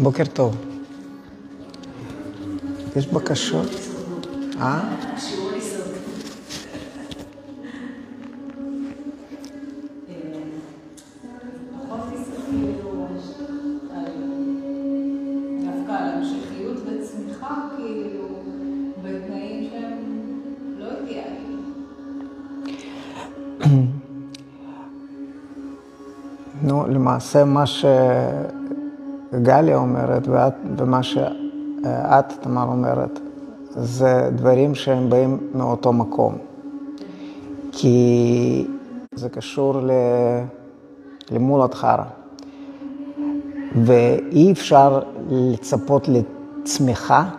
בוקר טוב. יש בקשות? שיעור היסוד. פחות כאילו, דווקא על המשכיות וצמיחה, כאילו, בתנאים שהם לא אידיאליים. נו, למעשה מה שגליה אומרת ומה שאת, תמר, אומרת, זה דברים שהם באים מאותו מקום. כי זה קשור למולת חרא. ואי אפשר לצפות לצמיחה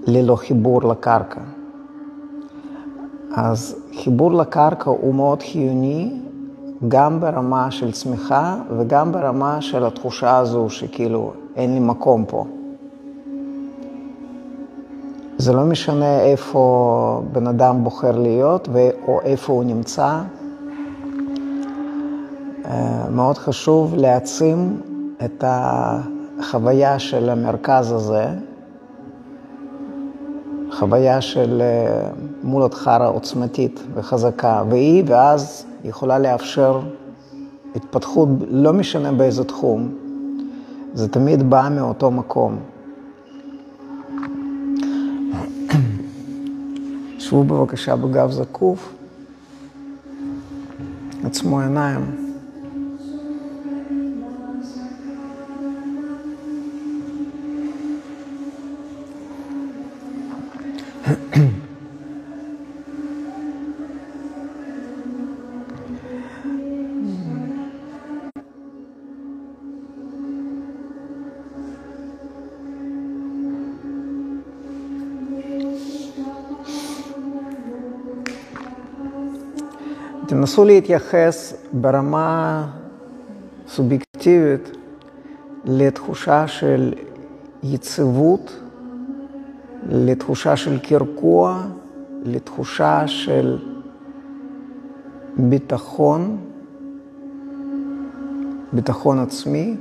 ללא חיבור לקרקע. אז חיבור לקרקע הוא מאוד חיוני, גם ברמה של צמיחה וגם ברמה של התחושה הזו שכאילו אין לי מקום פה. זה לא משנה איפה בן אדם בוחר להיות או איפה הוא נמצא. מאוד חשוב להעצים את החוויה של המרכז הזה, חוויה של מולת חרא עוצמתית וחזקה, ואז יכולה לאפשר התפתחות, לא משנה באיזה תחום, זה תמיד בא מאותו מקום. שבו בבקשה בגב זקוף, עצמו עיניים. תנסו להתייחס ברמה סובייקטיבית לתחושה של יציבות, לתחושה של קרקוע, לתחושה של ביטחון עצמי.